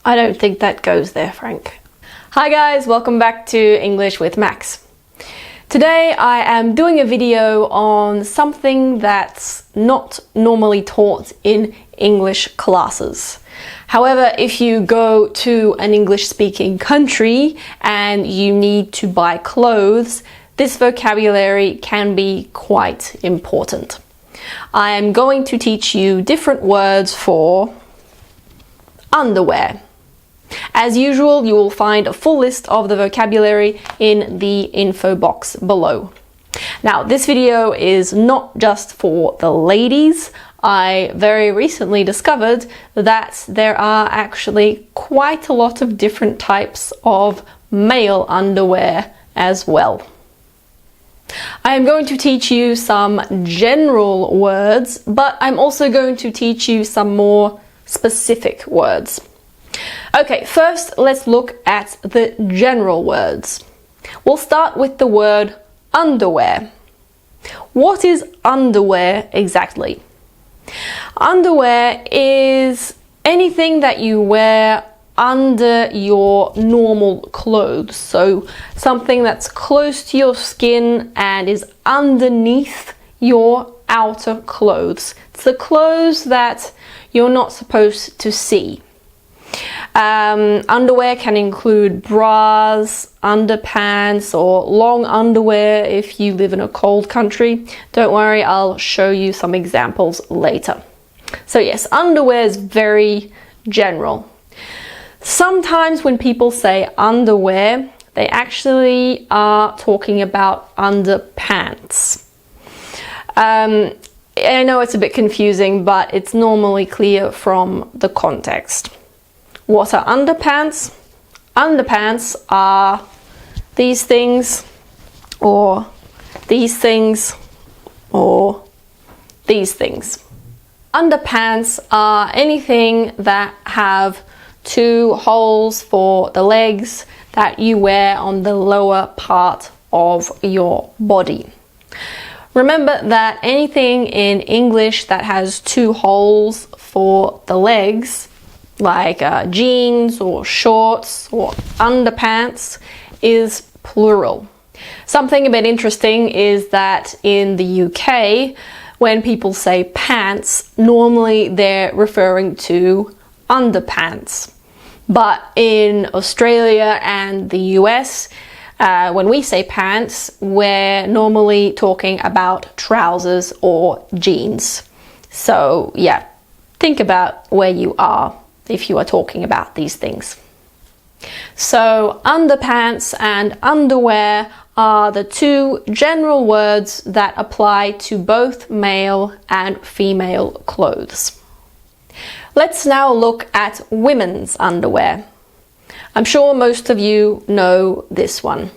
I don't think that goes there, Frank. Hi guys, welcome back to English with Max. Today I am doing a video on something that's not normally taught in English classes. However, if you go to an English-speaking country and you need to buy clothes, this vocabulary can be quite important. I am going to teach you different words for underwear. As usual, you will find a full list of the vocabulary in the info box below. Now, this video is not just for the ladies. I very recently discovered that there are actually quite a lot of different types of male underwear as well. I am going to teach you some general words, but I'm also going to teach you some more specific words. Okay, first let's look at the general words. We'll start with the word underwear. What is underwear exactly? Underwear is anything that you wear under your normal clothes. So something that's close to your skin and is underneath your outer clothes. It's the clothes that you're not supposed to see. Underwear can include bras, underpants, or long underwear if you live in a cold country. Don't worry, I'll show you some examples later. So yes, underwear is very general. Sometimes when people say underwear, they actually are talking about underpants. I know it's a bit confusing, but it's normally clear from the context. What are underpants? Underpants are these things, or these things, or these things. Underpants are anything that have two holes for the legs that you wear on the lower part of your body. Remember that anything in English that has two holes for the legs, like jeans or shorts or underpants, is plural. Something a bit interesting is that in the UK, when people say pants, normally they're referring to underpants. But in Australia and the US, when we say pants, we're normally talking about trousers or jeans. So yeah, think about where you are if you are talking about these things. So underpants and underwear are the two general words that apply to both male and female clothes. Let's now look at women's underwear. I'm sure most of you know this one.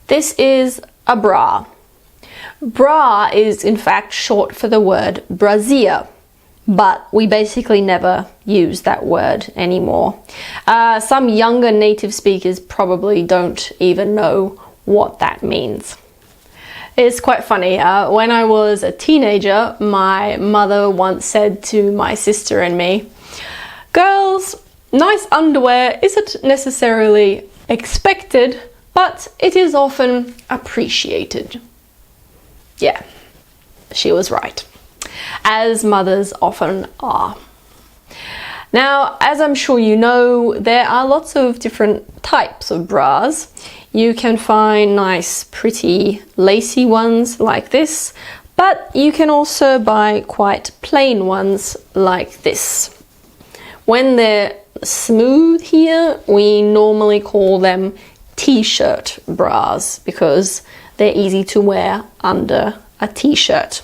This is a bra. Bra is in fact short for the word brassiere, but we basically never use that word anymore. Some younger native speakers probably don't even know what that means. It's quite funny. When I was a teenager, my mother once said to my sister and me, "Girls, nice underwear isn't necessarily expected, but it is often appreciated." Yeah, she was right, as mothers often are. Now, as I'm sure you know, there are lots of different types of bras. You can find nice, pretty, lacy ones like this, but you can also buy quite plain ones like this. When they're smooth here, we normally call them t-shirt bras because they're easy to wear under a t-shirt.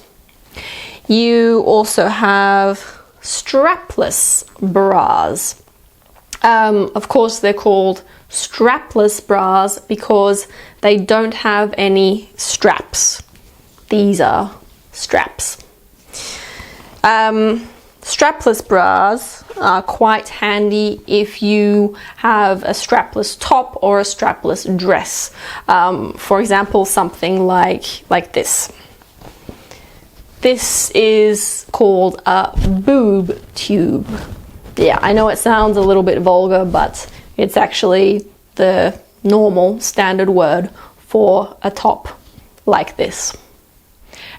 You also have strapless bras. Of course, they're called strapless bras because they don't have any straps. These are straps. Strapless bras are quite handy if you have a strapless top or a strapless dress. For example, something like this. This is called a boob tube. Yeah, I know it sounds a little bit vulgar, but it's actually the normal standard word for a top like this.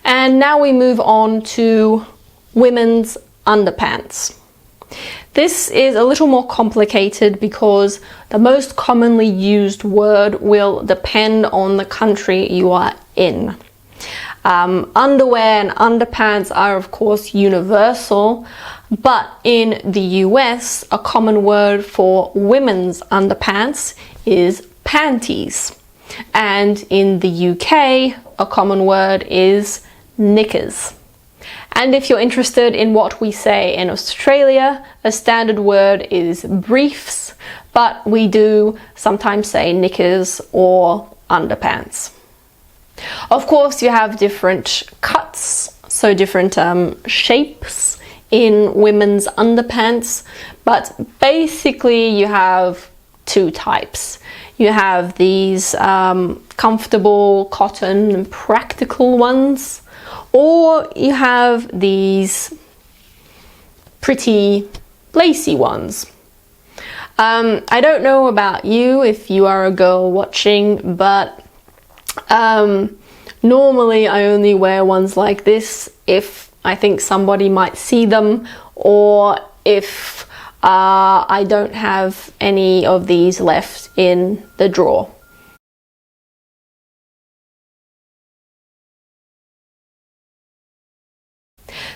And now we move on to women's underpants. This is a little more complicated because the most commonly used word will depend on the country you are in. Underwear and underpants are of course universal, but in the US, a common word for women's underpants is panties. And in the UK, a common word is knickers. And if you're interested in what we say in Australia, a standard word is briefs, but we do sometimes say knickers or underpants. Of course, you have different cuts, so different shapes in women's underpants, but basically you have two types. You have these comfortable cotton and practical ones, or you have these pretty lacy ones. I don't know about you if you are a girl watching, but normally I only wear ones like this if I think somebody might see them, or if I don't have any of these left in the drawer.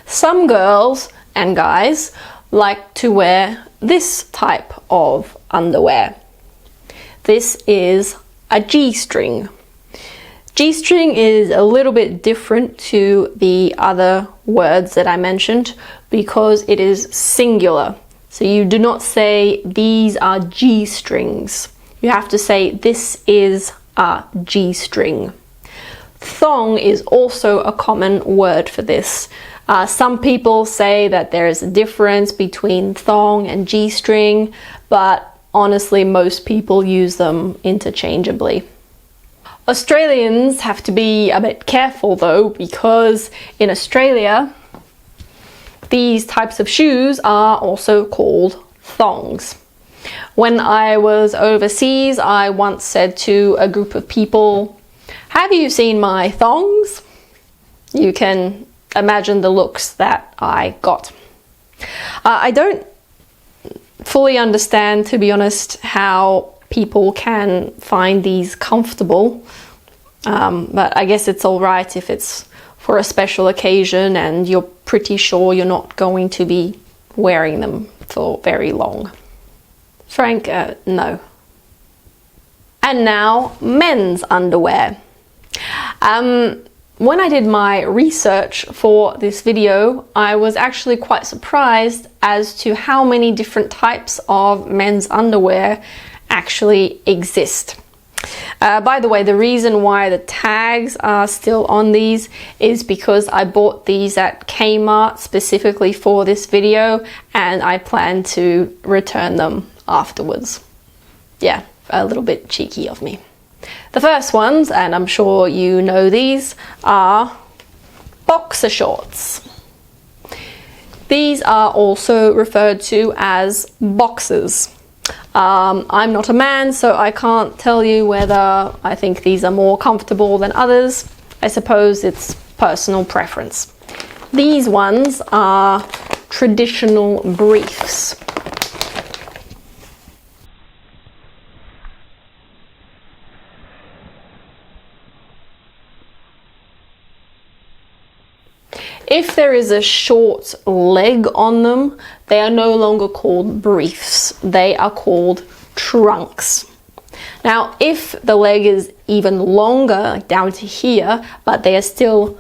Some girls and guys like to wear this type of underwear. This is a G-string. G-string is a little bit different to the other words that I mentioned because it is singular. So you do not say these are G-strings. You have to say this is a G-string. Thong is also a common word for this. Some people say that there is a difference between thong and G-string, but honestly most people use them interchangeably. Australians have to be a bit careful though, because in Australia these types of shoes are also called thongs. When I was overseas, I once said to a group of people, "Have you seen my thongs?" You can imagine the looks that I got. I don't fully understand, to be honest, how people can find these comfortable, but I guess it's all right if it's for a special occasion and you're pretty sure you're not going to be wearing them for very long. Frank, no. And now, men's underwear. When I did my research for this video, I was actually quite surprised as to how many different types of men's underwear actually exist. By the way, the reason why the tags are still on these is because I bought these at Kmart specifically for this video, and I plan to return them afterwards. Yeah, a little bit cheeky of me. The first ones, and I'm sure you know these, are boxer shorts. These are also referred to as boxers. I'm not a man, so I can't tell you whether I think these are more comfortable than others. I suppose it's personal preference. These ones are traditional briefs. If there is a short leg on them, they are no longer called briefs. They are called trunks. Now, if the leg is even longer, like down to here, but they are still,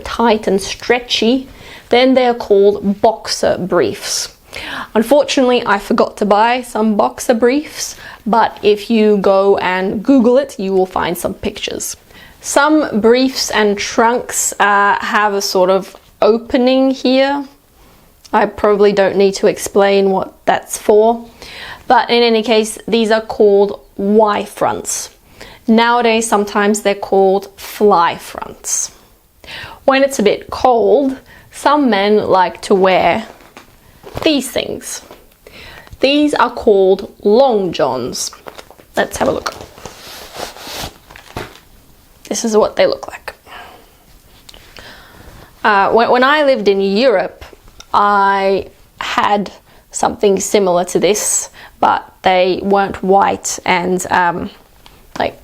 tight and stretchy, then they are called boxer briefs. Unfortunately, I forgot to buy some boxer briefs, but if you go and Google it, you will find some pictures. Some briefs and trunks have a sort of opening here. I probably don't need to explain what that's for, but in any case, these are called Y fronts. Nowadays, sometimes they're called fly fronts. When it's a bit cold, some men like to wear these things. These are called long johns. Let's have a look. This is what they look like. When I lived in Europe, I had something similar to this, but they weren't white, and like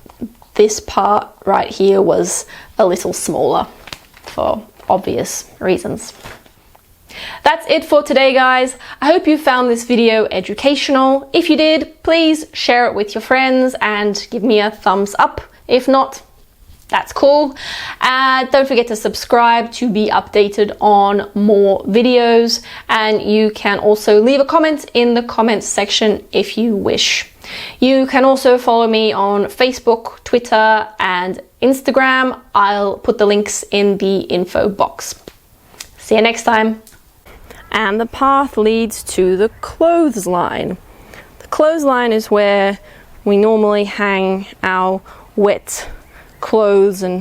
this part right here was a little smaller for obvious reasons. That's it for today, guys. I hope you found this video educational. If you did, please share it with your friends and give me a thumbs up. If not, that's cool. Don't forget to subscribe to be updated on more videos, and you can also leave a comment in the comments section if you wish. You can also follow me on Facebook, Twitter, and Instagram. I'll put the links in the info box. See you next time. And the path leads to the clothesline. The clothesline is where we normally hang our wet clothes and